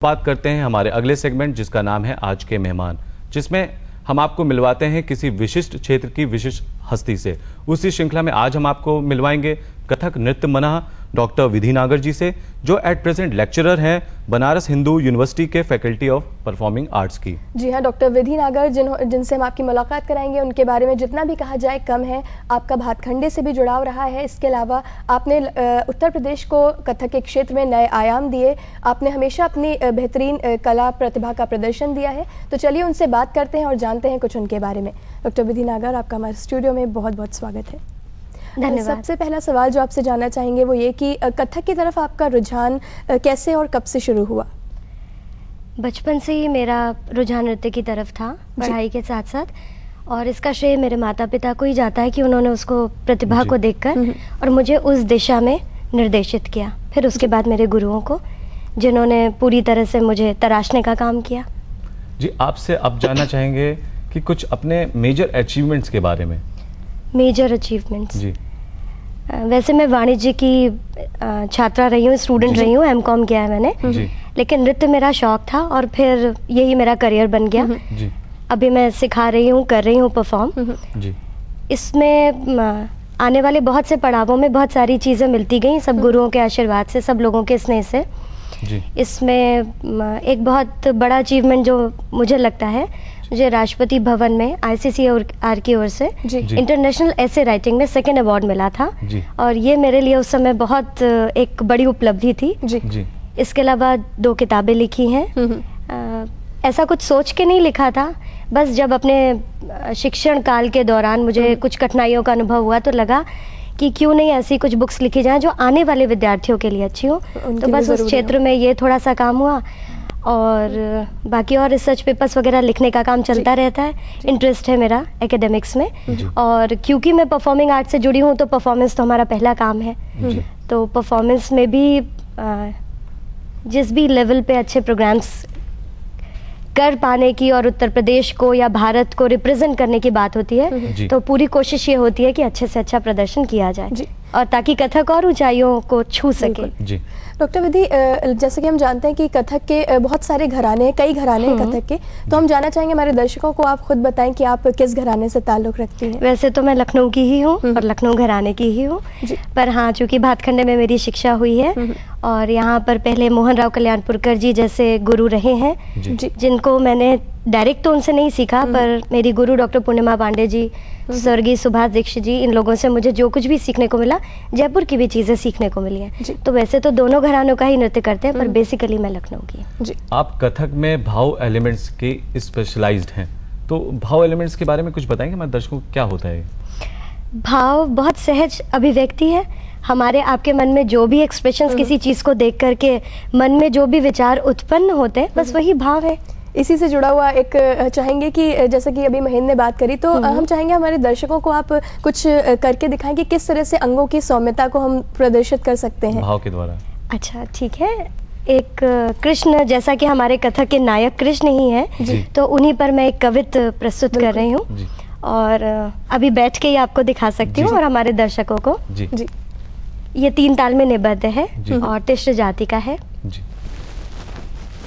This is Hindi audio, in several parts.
बात करते हैं हमारे अगले सेगमेंट जिसका नाम है आज के मेहमान, जिसमें हम आपको मिलवाते हैं किसी विशिष्ट क्षेत्र की विशिष्ट हस्ती से। उसी श्रृंखला में आज हम आपको मिलवाएंगे कथक नृत्य मनाह डॉक्टर विधि नागर जी से, जो एट प्रेजेंट लेक्चरर हैं बनारस हिंदू यूनिवर्सिटी के फैकल्टी ऑफ परफॉर्मिंग आर्ट्स की। जी हाँ, डॉक्टर विधि नागर जिनसे हम आपकी मुलाकात कराएंगे, उनके बारे में जितना भी कहा जाए कम है। आपका भातखंडे से भी जुड़ाव रहा है, इसके अलावा आपने उत्तर प्रदेश को कथक के क्षेत्र में नए आयाम दिए। आपने हमेशा अपनी बेहतरीन कला प्रतिभा का प्रदर्शन दिया है। तो चलिए उनसे बात करते हैं और जानते हैं कुछ उनके बारे में। डॉक्टर विधि नागर, आपका हमारे स्टूडियो में बहुत बहुत स्वागत है। धन्यवाद। सबसे पहला सवाल जो आपसे जानना चाहेंगे वो ये कि कथक की तरफ आपका रुझान कैसे और कब से शुरू हुआ? बचपन से ही मेरा रुझान नृत्य की तरफ था, पढ़ाई के साथ साथ, और इसका श्रेय मेरे माता पिता को ही जाता है कि उन्होंने उसको प्रतिभा को देखकर और मुझे उस दिशा में निर्देशित किया। फिर उसके बाद मेरे गुरुओं को, जिन्होंने पूरी तरह से मुझे तराशने का काम किया। जी, आपसे अब जानना चाहेंगे कि कुछ अपने मेजर अचीवमेंट्स के बारे में। मेजर अचीवमेंट्स जी, वैसे मैं वाणिज्य की छात्रा रही हूँ, स्टूडेंट रही हूँ, एमकॉम किया है मैंने, लेकिन नृत्य मेरा शौक था और फिर यही मेरा करियर बन गया। जी, अभी मैं सिखा रही हूँ, कर रही हूँ परफॉर्म। जी, इसमें आने वाले बहुत से पड़ावों में बहुत सारी चीज़ें मिलती गई, सब गुरुओं के आशीर्वाद से, सब लोगों के स्नेह से। जी, इसमें एक बहुत बड़ा अचीवमेंट जो मुझे लगता है, मुझे राष्ट्रपति भवन में ICCR की ओर से इंटरनेशनल ऐसे राइटिंग में 2nd अवार्ड मिला था, और ये मेरे लिए उस समय बहुत एक बड़ी उपलब्धि थी। जी। इसके अलावा 2 किताबें लिखी हैं। ऐसा कुछ सोच के नहीं लिखा था, बस जब अपने शिक्षण काल के दौरान मुझे कुछ कठिनाइयों का अनुभव हुआ तो लगा कि क्यों नहीं ऐसी कुछ बुक्स लिखी जाएं जो आने वाले विद्यार्थियों के लिए अच्छी हो। तो बस उस क्षेत्र में ये थोड़ा सा काम हुआ, और बाकी और रिसर्च पेपर्स वगैरह लिखने का काम चलता रहता है। इंटरेस्ट है मेरा एकेडमिक्स में, और क्योंकि मैं परफॉर्मिंग आर्ट से जुड़ी हूँ तो परफॉर्मेंस तो हमारा पहला काम है। तो परफॉर्मेंस में भी जिस भी लेवल पे अच्छे प्रोग्राम्स कर पाने की और उत्तर प्रदेश को या भारत को रिप्रेजेंट करने की बात होती है, तो पूरी कोशिश ये होती है कि अच्छे से अच्छा प्रदर्शन किया जाए और ताकि कथक और ऊंचाइयों को छू सके। जी। डॉक्टर विधि, जैसे कि हम जानते हैं कि कथक के बहुत सारे घराने हैं, कई घराने हैं कथक के, तो हम जानना चाहेंगे हमारे दर्शकों को, आप खुद बताएं कि आप किस घराने से ताल्लुक़ रखती हैं। वैसे तो मैं लखनऊ की ही हूँ और लखनऊ घराने की ही हूँ, पर हाँ, चूँकि भातखंडे में मेरी शिक्षा हुई है और यहाँ पर पहले मोहन राव कल्याणपुरकर जी जैसे गुरु रहे हैं, जिनको मैंने डायरेक्ट तो उनसे नहीं सीखा, पर मेरी गुरु डॉक्टर पूर्णिमा पांडे जी, स्वर्गीय सुभाष दीक्षित जी, इन लोगों से मुझे जो कुछ भी सीखने को मिला, जयपुर की भी चीज़ें सीखने को मिली हैं। तो वैसे तो दोनों घरानों का ही नृत्य करते हैं, पर बेसिकली मैं लखनऊ की। जी। आप कथक में भाव एलिमेंट्स के स्पेशलाइज्ड हैं, तो भाव एलिमेंट्स के बारे में कुछ बताएंगे हमारे दर्शकों को, क्या होता है? भाव बहुत सहज अभिव्यक्ति है। हमारे आपके मन में जो भी एक्सप्रेशंस किसी चीज़ को देख करके मन में जो भी विचार उत्पन्न होते हैं, बस वही भाव है। इसी से जुड़ा हुआ एक चाहेंगे कि जैसे कि अभी महेंद्र ने बात करी, तो हम चाहेंगे हमारे दर्शकों को आप कुछ करके दिखाएं कि किस तरह से अंगों की सौम्यता को हम प्रदर्शित कर सकते हैं भाव के द्वारा। अच्छा, ठीक है। एक कृष्ण, जैसा कि हमारे कथक के नायक कृष्ण ही हैं, तो उन्हीं पर मैं एक कवित्त प्रस्तुत कर रही हूँ, और अभी बैठ के ही आपको दिखा सकती हूँ और हमारे दर्शकों को। जी। ये 3 ताल में निबद्ध है और तिश्र जाति का है।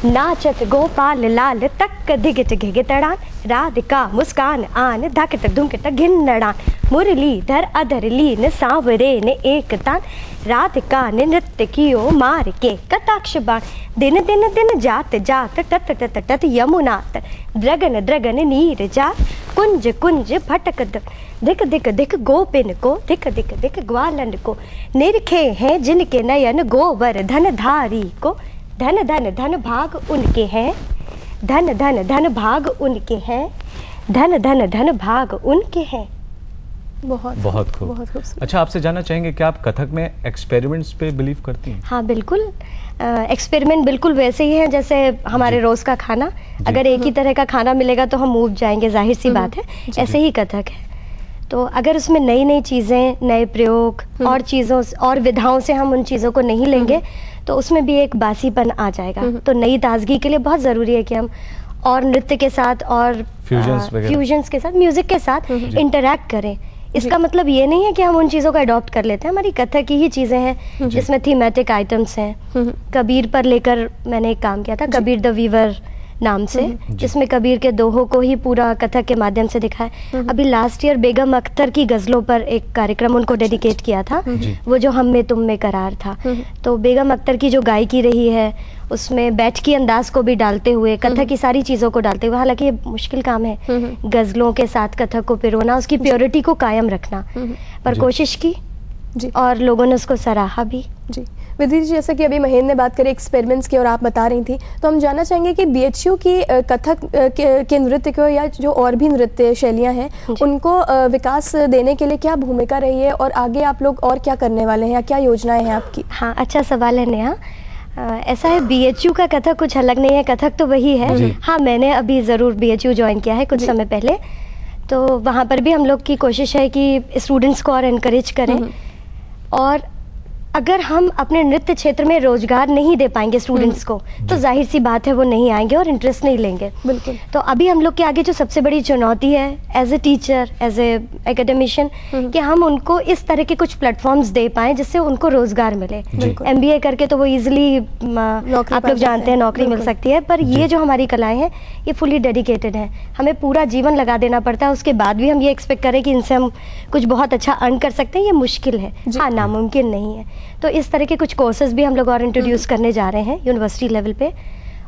नाचत गोपाल लाल तक धिगिट घिगितड़ान, राधिका मुस्कान आन धकट धुमकट घिन्नड़ान, मुरलीधर अधर लीन सांवरे ने एक तान, राधिका ने नृत्य कियो मार के कटाक्ष बाण, दिन दिन दिन जात जात टट टट टट यमुना तर, द्रगन द्रगन नीर जात, कुंज कुंज फटक दिक दिक दिक गोपिन को, दिक दिक दिक ग्वालन को, निरखे हैं जिनके नयन गोवर धन धारी को, धन धन धन भाग उनके हैं, धन धन धन भाग उनके हैं, धन धन धन भाग उनके हैं। बहुत खूब। अच्छा, आपसे जानना चाहेंगे कि आप कथक में एक्सपेरिमेंट्स पे बिलीव करती हैं? हाँ, बिल्कुल। एक्सपेरिमेंट बिल्कुल वैसे ही हैं जैसे हमारे रोज़ का खाना। अगर एक ही तरह का खाना मिलेगा तो हम ऊब जाएंगे, जाहिर सी बात है। ऐसे ही कथक है। तो अगर उसमें नई नई चीज़ें, नए प्रयोग और चीज़ों और विधाओं से हम उन चीज़ों को नहीं लेंगे तो उसमें भी एक बासीपन आ जाएगा। तो नई ताजगी के लिए बहुत ज़रूरी है कि हम और नृत्य के साथ और फ्यूजन्स के साथ, म्यूज़िक के साथ इंटरैक्ट करें। इसका मतलब ये नहीं है कि हम उन चीज़ों को अडॉप्ट कर लेते हैं। हमारी कथक की ही चीज़ें हैं जिसमें थीमेटिक आइटम्स हैं। कबीर पर लेकर मैंने एक काम किया था, कबीर द वीवर नाम से, जिसमें कबीर के दोहों को ही पूरा कथक के माध्यम से दिखाया। अभी लास्ट ईयर बेगम अख्तर की गज़लों पर एक कार्यक्रम उनको डेडिकेट किया था, वो जो हम में तुम में करार था। तो बेगम अख्तर की जो गायकी रही है उसमें बैठ की अंदाज को भी डालते हुए, कथक की सारी चीज़ों को डालते हुए, हालांकि ये मुश्किल काम है गज़लों के साथ कथक को पिरोना, उसकी प्योरिटी को कायम रखना, पर कोशिश की जी, और लोगों ने उसको सराहा भी। जी विधि जी, जैसा कि अभी महेंद्र ने बात करी एक्सपेरिमेंट्स की और आप बता रही थी, तो हम जानना चाहेंगे कि बीएचयू की कथक के नृत्य को या जो और भी नृत्य शैलियां हैं उनको विकास देने के लिए क्या भूमिका रही है और आगे आप लोग और क्या करने वाले हैं या क्या योजनाएं हैं आपकी? हाँ, अच्छा सवाल है नेहा। ऐसा है, बीएचयू का कथक कुछ अलग नहीं है, कथक तो वही है। हाँ, मैंने अभी ज़रूर बीएचयू ज्वाइन किया है कुछ समय पहले, तो वहाँ पर भी हम लोग की कोशिश है कि स्टूडेंट्स को और इनकरेज करें। और अगर हम अपने नृत्य क्षेत्र में रोजगार नहीं दे पाएंगे स्टूडेंट्स को, तो जाहिर सी बात है वो नहीं आएंगे और इंटरेस्ट नहीं लेंगे। बिल्कुल। तो अभी हम लोग के आगे जो सबसे बड़ी चुनौती है as a teacher, as a academician, कि हम उनको इस तरह के कुछ प्लेटफॉर्म्स दे पाएं जिससे उनको रोजगार मिले। MBA करके तो वो इजीली आप लोग जानते हैं नौकरी मिल सकती है, पर ये जो हमारी कलाएं हैं ये फुली डेडिकेटेड है, हमें पूरा जीवन लगा देना पड़ता है। उसके बाद भी हम ये एक्सपेक्ट करें कि इनसे हम कुछ बहुत अच्छा अर्न कर सकते हैं, ये मुश्किल है। हाँ, नामुमकिन नहीं है। तो इस तरह के कुछ कोर्सेज भी हम लोग और इंट्रोड्यूस करने जा रहे हैं यूनिवर्सिटी लेवल पे,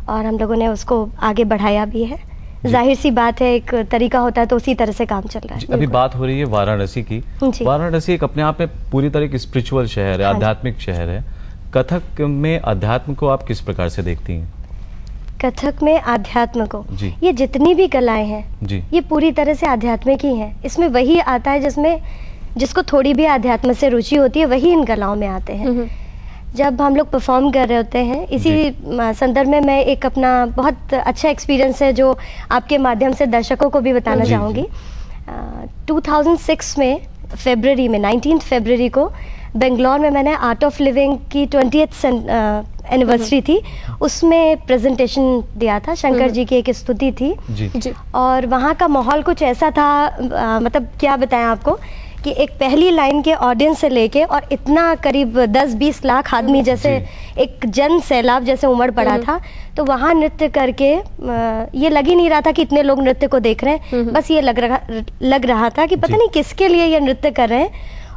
और हम लोगों ने उसको आगे बढ़ाया भी है। जाहिर सी बात है, एक तरीका होता है तो उसी तरह से काम चल रहा है। अभी बात हो रही है वाराणसी की। वाराणसी एक अपने आप में पूरी तरह की स्पिरिचुअल शहर है, आध्यात्मिक शहर है। कथक में अध्यात्म को आप किस प्रकार से देखती हैं? कथक में अध्यात्म को, ये जितनी भी कलाएं हैं ये पूरी तरह से आध्यात्मिक ही हैं। इसमें वही आता है जिसको थोड़ी भी अध्यात्म से रुचि होती है, वही इन कलाओं में आते हैं। जब हम लोग परफॉर्म कर रहे होते हैं, इसी संदर्भ में मैं एक अपना बहुत अच्छा एक्सपीरियंस है जो आपके माध्यम से दर्शकों को भी बताना चाहूँगी। 2006 में फरवरी में 19 फरवरी को बेंगलोर में मैंने आर्ट ऑफ लिविंग की 20th एनिवर्सरी थी, उसमें प्रेजेंटेशन दिया था। शंकर जी की एक स्तुति थी जी। और वहाँ का माहौल कुछ ऐसा था, मतलब क्या बताएं आपको, कि एक पहली लाइन के ऑडियंस से लेके और इतना करीब 10-20 लाख आदमी जैसे एक जन सैलाब जैसे उमड़ पड़ा था। तो वहाँ नृत्य करके ये लग ही नहीं रहा था कि इतने लोग नृत्य को देख रहे हैं, बस ये लग रहा था कि पता नहीं किसके लिए ये नृत्य कर रहे हैं।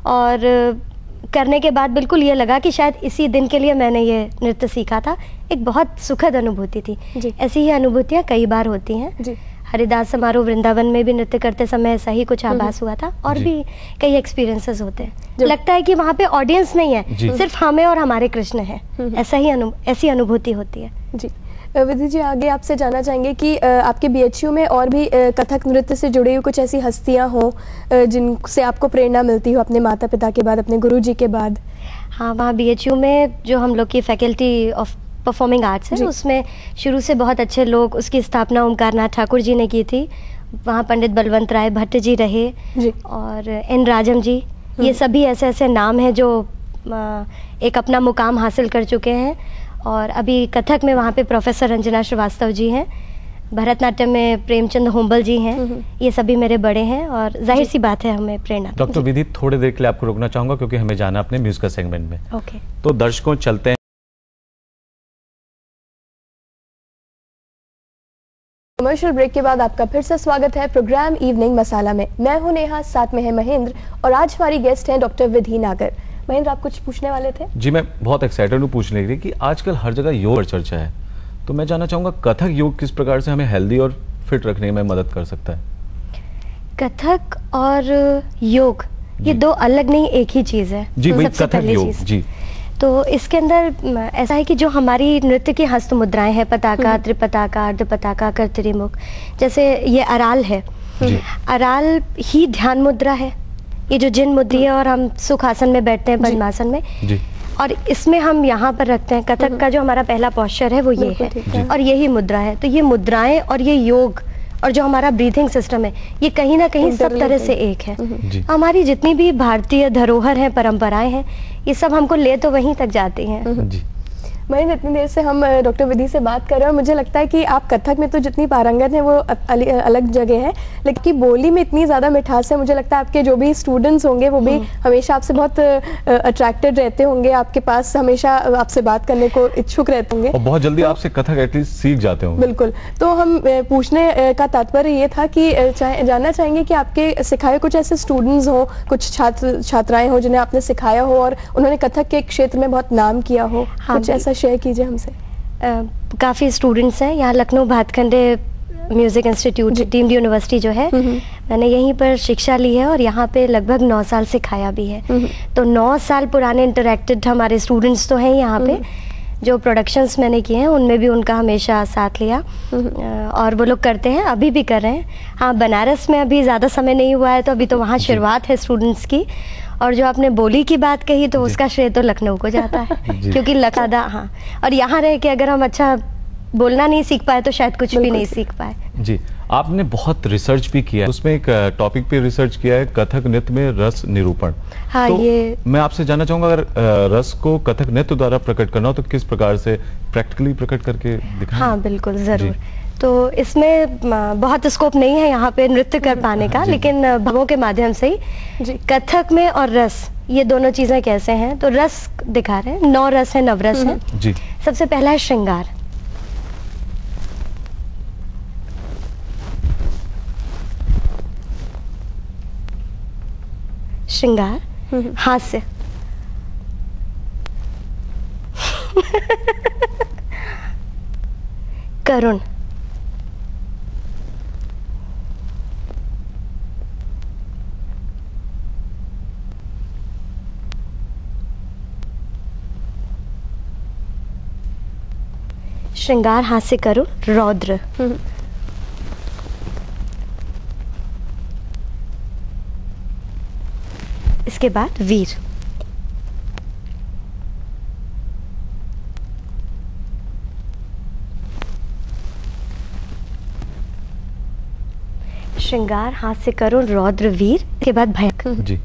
और करने के बाद बिल्कुल ये लगा कि शायद इसी दिन के लिए मैंने ये नृत्य सीखा था। एक बहुत सुखद अनुभूति थी। ऐसी ही अनुभूतियाँ कई बार होती हैं। हरिदास समारोह वृंदावन में भी नृत्य करते समय ऐसा ही कुछ आभास हुआ था, और भी कई एक्सपीरियंसेस होते हैं। लगता है कि वहाँ पे ऑडियंस नहीं है, सिर्फ हमें और हमारे कृष्ण है। ऐसी अनुभूति होती है जी। विधि जी, आगे आपसे जानना चाहेंगे कि आपके बीएचयू में और भी कथक नृत्य से जुड़ी हुई कुछ ऐसी हस्तियां हो जिनसे आपको प्रेरणा मिलती हो अपने माता पिता के बाद, अपने गुरुजी के बाद? हाँ, वहाँ बीएचयू में जो हम लोग की फैकल्टी ऑफ परफॉर्मिंग आर्ट्स है, उसमें शुरू से बहुत अच्छे लोग, उसकी स्थापना ओमकार नाथ ठाकुर जी ने की थी। वहाँ पंडित बलवंत राय भट्ट जी रहे और N राजम जी, ये सभी ऐसे नाम हैं जो एक अपना मुकाम हासिल कर चुके हैं। और अभी कथक में वहाँ पे प्रोफेसर रंजना श्रीवास्तव जी हैं, भरतनाट्यम में प्रेमचंद होम्बल जी हैं, ये सभी मेरे बड़े हैं और जाहिर सी बात है हमें प्रेरणा। डॉक्टर विधि, थोड़ी देर के लिए आपको रोकना चाहूँगा क्योंकि हमें जाना अपने म्यूजिकल सेगमेंट में। ओके, तो दर्शकों चलते हैं। कमर्शियल ब्रेक के बाद आपका फिर से स्वागत है प्रोग्राम इवनिंग मसाला में। मैं हूं नेहा, साथ में है महेंद्र और आज हमारी गेस्ट हैं डॉक्टर विधि नागर। महेंद्र, आप कुछ पूछने वाले थे? जी, मैं बहुत एक्साइटेड हूँ पूछने के लिए कि आजकल हर जगह योग पर चर्चा है, तो मैं जानना चाहूँगा कथक योग किस प्रकार से हमें हेल्दी और फिट रखने में मदद कर सकता है? कथक और योग ये दो अलग नहीं, एक ही चीज़ है जी। वही कथक योग जी। तो इसके अंदर ऐसा है कि जो हमारी नृत्य की हस्त मुद्राएं हैं, पताका, त्रिपताका, अर्धपताका, कर्तरीमुख, जैसे ये अराल है, अराल ही ध्यान मुद्रा है, ये जो जिन मुद्री है, और हम सुखासन में बैठते हैं पद्मासन में जी। और इसमें हम यहाँ पर रखते हैं। कथक का जो हमारा पहला पोस्चर है वो ये है और यही मुद्रा है। तो ये मुद्राएं और ये योग और जो हमारा ब्रीथिंग सिस्टम है, ये कहीं ना कहीं सब तरह से एक है। हमारी जितनी भी भारतीय धरोहर है, परंपराएं हैं, ये सब हमको ले तो वहीं तक जाती हैं। महेंद्र, इतनी देर से हम डॉक्टर विधि से बात कर रहे हैं और मुझे लगता है कि आप कथक में तो जितनी पारंगत हैं वो अलग जगह है, लेकिन बोली में इतनी ज़्यादा मिठास है। मुझे लगता है आपके जो भी स्टूडेंट्स होंगे वो भी हमेशा आपसे बहुत अट्रैक्टेड रहते होंगे, आपके पास हमेशा आपसे बात करने को इच्छुक रहते होंगे और बहुत जल्दी आपसे कथक एटलीस्ट सीख जाते होंगे। बिल्कुल। तो हम पूछने का तात्पर्य ये था कि जानना चाहेंगे कि आपके सिखाए कुछ ऐसे स्टूडेंट्स हो, कुछ छात्राएं हो जिन्हें आपने सिखाया हो और उन्होंने कथक के क्षेत्र में बहुत नाम किया हो। हाँ, कुछ ऐसा शेयर कीजिए हमसे। काफ़ी स्टूडेंट्स हैं यहाँ Lucknow Bhatkhande music institute deemed university जो है, मैंने यहीं पर शिक्षा ली है और यहाँ पे लगभग 9 साल सिखाया भी है। तो 9 साल पुराने इंटरेक्टेड हमारे स्टूडेंट्स तो हैं यहाँ पे। जो प्रोडक्शंस मैंने किए हैं उनमें भी उनका हमेशा साथ लिया और वो लोग करते हैं, अभी भी कर रहे हैं। हाँ, बनारस में अभी ज़्यादा समय नहीं हुआ है तो अभी तो वहाँ शुरुआत है स्टूडेंट्स की। और जो आपने बोली की बात कही तो उसका श्रेय तो लखनऊ को जाता है क्योंकि लखनऊ, हाँ, और यहाँ रह के अगर हम अच्छा बोलना नहीं सीख पाए तो शायद कुछ भी नहीं सीख पाए। जी, आपने बहुत रिसर्च भी किया है, उसमें एक टॉपिक पे रिसर्च किया है, कथक नृत्य में रस निरूपण। हाँ, तो ये मैं आपसे जानना चाहूंगा, अगर रस को कथक नृत्य द्वारा प्रकट करना हो तो किस प्रकार से प्रैक्टिकली प्रकट करके दिखाएं? हाँ, बिल्कुल, ज़रूर। तो इसमें बहुत स्कोप नहीं है यहाँ पे नृत्य कर पाने का, लेकिन भावों के माध्यम से ही कथक में और रस, ये दोनों चीज़ें कैसे हैं। तो रस दिखा रहे हैं, 9 रस है, नवरस है। जी। सबसे पहला है श्रृंगार। श्रृंगार, हास्य, करुण, श्रृंगार, हास्य, करुण, रौद्र, इसके बाद वीर। श्रृंगार, हास्य, करुण, रौद्र, वीर, इसके बाद भयंक। जी।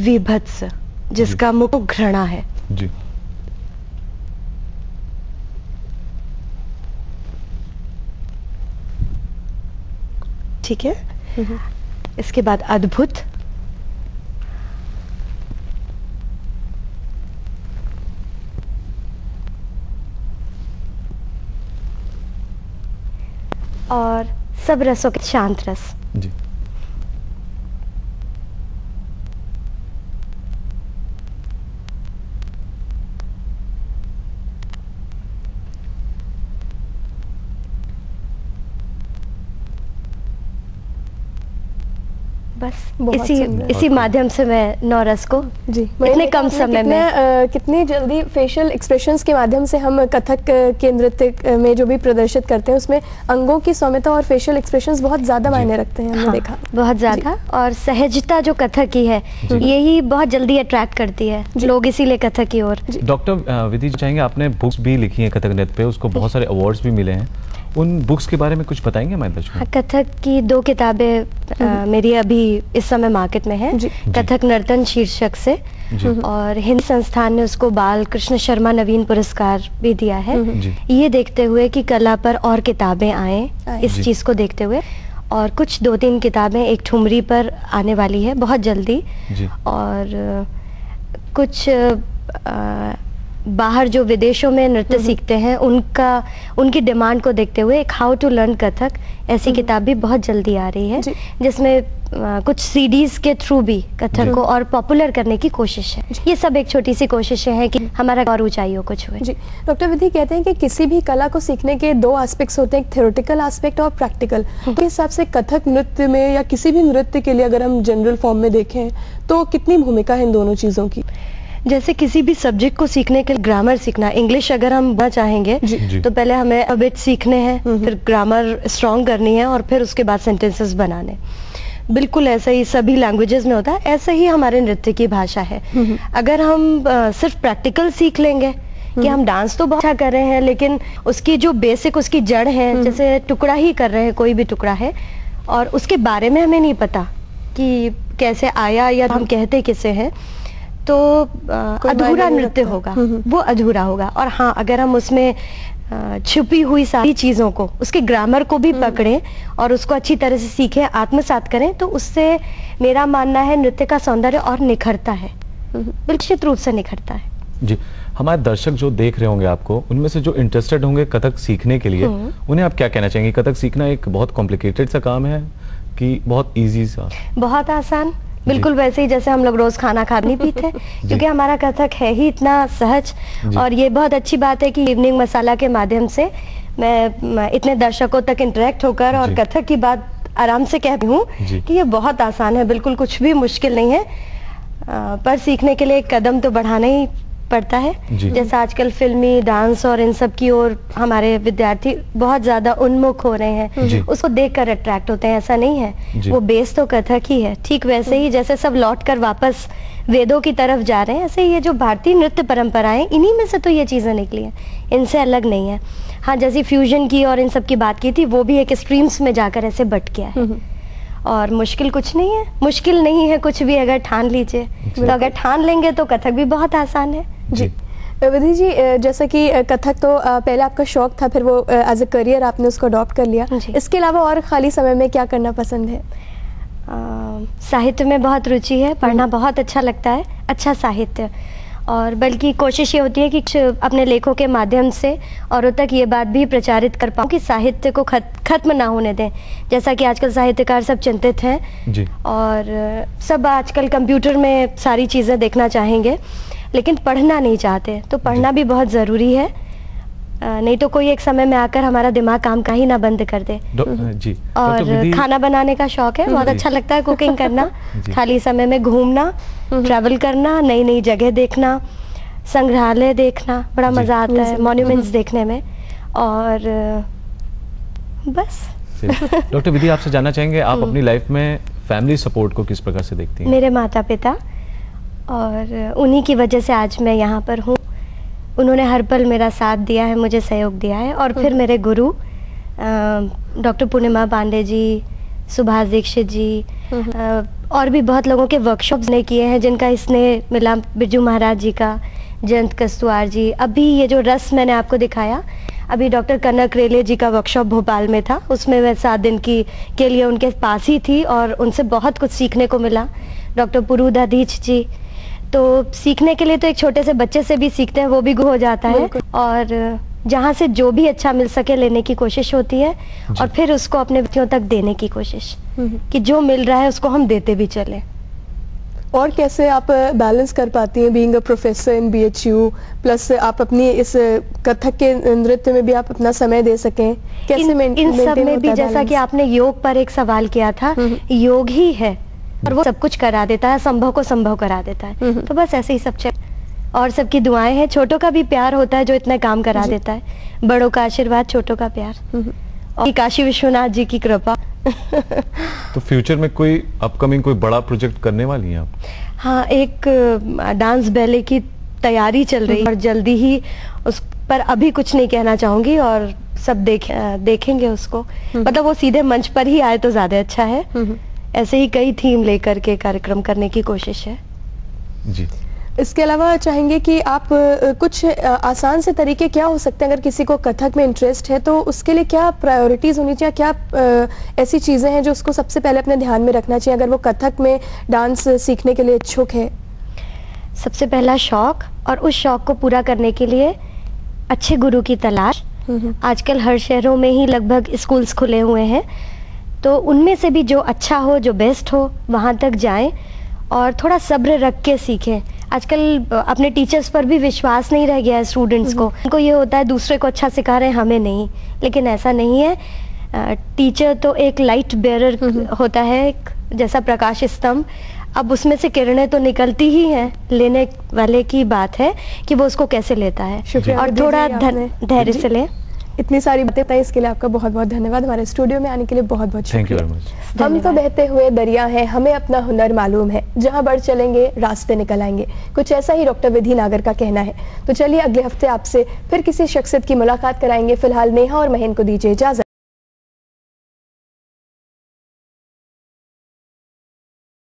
विभत्स, जिसका मुख घृणा है। जी। ठीक है। इसके बाद अद्भुत, और सब रसों के शांत रस। जी। बस इसी माध्यम से मैं 9 रस को इतने कम समय में कितनी जल्दी फेशियल एक्सप्रेशंस के माध्यम से हम कथक के नृत्य में जो भी प्रदर्शित करते हैं उसमें अंगों की सौम्यता और फेशियल एक्सप्रेशंस बहुत ज्यादा मायने रखते हैं। हमने देखा बहुत ज्यादा, और सहजता जो कथक की है यही बहुत जल्दी अट्रैक्ट करती है लोग, इसीलिए कथक की ओर। डॉक्टर विधि चाहेंगे, आपने बुक्स भी लिखी हैं कथक नृत्य पे, उसको बहुत सारे अवार्ड्स भी मिले हैं, उन बुक्स के बारे में कुछ बताएंगे हमारे दर्शकों? कथक की 2 किताबें मेरी अभी इस समय मार्केट में है, कथक नर्तन शीर्षक से, और हिंदी संस्थान ने उसको बाल कृष्ण शर्मा नवीन पुरस्कार भी दिया है। ये देखते हुए कि कला पर और किताबें आए, इस चीज को देखते हुए, और कुछ 2-3 किताबें एक ठुमरी पर आने वाली है बहुत जल्दी, और कुछ बाहर जो विदेशों में नृत्य सीखते हैं उनकी डिमांड को देखते हुए एक हाउ टू लर्न कथक ऐसी किताब भी बहुत जल्दी आ रही है, जिसमें कुछ सीडीज के थ्रू भी कथक को और पॉपुलर करने की कोशिश है। ये सब एक छोटी सी कोशिशें हैं कि हमारा और ऊंचाइयों को छुए। जी, डॉक्टर विधि कहते हैं कि किसी भी कला को सीखने के 2 एस्पेक्ट्स होते हैं, एक थ्योरेटिकल एस्पेक्ट और प्रैक्टिकल। तो इस हिसाब से कथक नृत्य में या किसी भी नृत्य के लिए अगर हम जनरल फॉर्म में देखें तो कितनी भूमिका है इन दोनों चीजों की? जैसे किसी भी सब्जेक्ट को सीखने के लिए ग्रामर सीखना, इंग्लिश अगर हम बोलना चाहेंगे तो पहले हमें अबिट सीखने हैं, फिर ग्रामर स्ट्रॉन्ग करनी है, और फिर उसके बाद सेंटेंसेस बनाने। बिल्कुल ऐसा ही सभी लैंग्वेजेस में होता है, ऐसे ही हमारे नृत्य की भाषा है। अगर हम सिर्फ प्रैक्टिकल सीख लेंगे कि हम डांस तो बहुत अच्छा कर रहे हैं, लेकिन उसकी जो बेसिक उसकी जड़ है, जैसे टुकड़ा ही कर रहे हैं, कोई भी टुकड़ा है और उसके बारे में हमें नहीं पता कि कैसे आया या हम कहते किसे हैं, तो अधूरा नृत्य होगा, वो अधूरा होगा। और हाँ, अगर हम उसमें छुपी हुई सारी चीजों को, उसके ग्रामर को भी पकड़ें और उसको अच्छी तरह से सीखें, आत्मसात करें, तो उससे मेरा मानना है नृत्य का सौंदर्य और निखरता है, निश्चित रूप से निखरता है। जी, हमारे दर्शक जो देख रहे होंगे आपको, उनमें से जो इंटरेस्टेड होंगे कथक सीखने के लिए, उन्हें आप क्या कहना चाहेंगे? कथक सीखना एक बहुत कॉम्प्लिकेटेड सा काम है कि बहुत इजी सा? बहुत आसान, बिल्कुल वैसे ही जैसे हम लोग रोज खाना खा नहीं पीते, क्योंकि हमारा कथक है ही इतना सहज। और ये बहुत अच्छी बात है कि इवनिंग मसाला के माध्यम से मैं इतने दर्शकों तक इंटरेक्ट होकर और कथक की बात आराम से कहती हूँ कि ये बहुत आसान है, बिल्कुल कुछ भी मुश्किल नहीं है। पर सीखने के लिए एक कदम तो बढ़ाना ही पड़ता है। जैसा आजकल फिल्मी डांस और इन सब की ओर हमारे विद्यार्थी बहुत ज्यादा उन्मुख हो रहे हैं, उसको देखकर अट्रैक्ट होते हैं, ऐसा नहीं है, वो बेस तो कथक ही है। ठीक वैसे ही जैसे सब लौटकर वापस वेदों की तरफ जा रहे हैं, ऐसे ये जो भारतीय नृत्य परंपराएं, इन्हीं में से तो ये चीजें निकली हैं, इनसे अलग नहीं है। हाँ, जैसी फ्यूजन की और इन सब की बात की थी, वो भी एक स्ट्रीम्स में जाकर ऐसे बट गया है। और मुश्किल कुछ नहीं है, मुश्किल नहीं है कुछ भी, अगर ठान लीजिए तो, अगर ठान लेंगे तो कथक भी बहुत आसान है। जी विधि जी, जैसा कि कथक तो पहले आपका शौक था, फिर वो एज ए करियर आपने उसको अडॉप्ट कर लिया, इसके अलावा और खाली समय में क्या करना पसंद है? साहित्य में बहुत रुचि है, पढ़ना बहुत अच्छा लगता है, अच्छा साहित्य। और बल्कि कोशिश ये होती है कि अपने लेखों के माध्यम से औरों तक ये बात भी प्रचारित कर पाऊँ कि साहित्य को खत्म ना होने दें। जैसा कि आजकल साहित्यकार सब चिंतित हैं जी। और सब आजकल कंप्यूटर में सारी चीज़ें देखना चाहेंगे, लेकिन पढ़ना नहीं चाहते, तो पढ़ना भी बहुत ज़रूरी है, नहीं तो कोई एक समय में आकर हमारा दिमाग काम का ही ना बंद कर दे। जी। और खाना बनाने का शौक है, बहुत अच्छा लगता है कुकिंग करना, खाली समय में घूमना, ट्रैवल करना, नई नई जगह देखना, संग्रहालय देखना, बड़ा मजा आता है, मॉन्यूमेंट्स देखने में। और बस। डॉक्टर विधि, आपसे जानना चाहेंगे, आप अपनी लाइफ में फैमिली सपोर्ट को किस प्रकार से देखती हैं? मेरे माता पिता, और उन्हीं की वजह से आज मैं यहाँ पर हूँ। उन्होंने हर पल मेरा साथ दिया है, मुझे सहयोग दिया है। और फिर मेरे गुरु डॉक्टर पूर्णिमा पांडे जी, सुभाष दीक्षित जी, और भी बहुत लोगों के वर्कशॉप्स ने किए हैं, जिनका स्नेह मिला, बिरजू महाराज जी का, जयंत कस्तुआर जी। अभी ये जो रस मैंने आपको दिखाया, अभी डॉक्टर कनक रेले जी का वर्कशॉप भोपाल में था, उसमें मैं 7 दिन के लिए उनके पास ही थी और उनसे बहुत कुछ सीखने को मिला। डॉक्टर पुरुधाधीच जी, तो सीखने के लिए तो एक छोटे से बच्चे से भी सीखते हैं, वो भी हो जाता है। और जहाँ से जो भी अच्छा मिल सके लेने की कोशिश होती है, और फिर उसको अपने बच्चों तक देने की कोशिश, कि जो मिल रहा है उसको हम देते भी चले। और कैसे आप बैलेंस कर पाती हैं being a professor in BHU, plus आप अपनी इस कथक के नृत्य में भी आप अपना समय दे सकें, कैसे इन सब में भी, जैसा कि आपने योग पर एक सवाल किया था, योग ही है और वो सब कुछ करा देता है, संभव को संभव करा देता है। तो बस ऐसे ही सब चल, और सबकी दुआएं हैं, छोटों का भी प्यार होता है जो इतना काम करा देता है, बड़ों का आशीर्वाद, छोटों का प्यार, और काशी विश्वनाथ जी की कृपा। तो फ्यूचर में कोई अपकमिंग कोई बड़ा प्रोजेक्ट करने वाली हैं आप? हाँ, एक डांस बैले की तैयारी चल रही है और जल्दी ही उस पर अभी कुछ नहीं कहना चाहूंगी, और सब देखेंगे उसको। मतलब वो सीधे मंच पर ही आए तो ज्यादा अच्छा है। ऐसे ही कई थीम लेकर के कार्यक्रम करने की कोशिश है जी। इसके अलावा चाहेंगे कि आप कुछ आसान से तरीके क्या हो सकते हैं, अगर किसी को कथक में इंटरेस्ट है तो उसके लिए क्या प्रायोरिटीज़ होनी चाहिए, क्या ऐसी चीज़ें हैं जो उसको सबसे पहले अपने ध्यान में रखना चाहिए अगर वो कथक में डांस सीखने के लिए इच्छुक है? सबसे पहला शौक, और उस शौक को पूरा करने के लिए अच्छे गुरु की तलाश। आजकल हर शहरों में ही लगभग स्कूल्स खुले हुए हैं, तो उनमें से भी जो अच्छा हो, जो बेस्ट हो, वहाँ तक जाएं और थोड़ा सब्र रख के सीखें। आजकल अपने टीचर्स पर भी विश्वास नहीं रह गया है स्टूडेंट्स को। उनको ये होता है दूसरे को अच्छा सिखा रहे हैं, हमें नहीं, लेकिन ऐसा नहीं है। टीचर तो एक लाइट बेयरर होता है, जैसा प्रकाश स्तंभ। अब उसमें से किरणें तो निकलती ही हैं, लेने वाले की बात है कि वो उसको कैसे लेता है। और थोड़ा धैर्य से लें, इतनी सारी बातें बताई, इसके लिए आपका बहुत बहुत धन्यवाद। हमारे स्टूडियो में आने के लिए बहुत बहुत थैंक यू शुक्रिया। Very much. हम तो बहते हुए दरिया हैं, हमें अपना हुनर मालूम है, जहां बढ़ चलेंगे रास्ते निकल आएंगे। कुछ ऐसा ही डॉक्टर विधि नागर का कहना है। तो चलिए अगले हफ्ते आपसे फिर किसी शख्सियत की मुलाकात कराएंगे। फिलहाल नेहा और महीन को दीजिए इजाजत।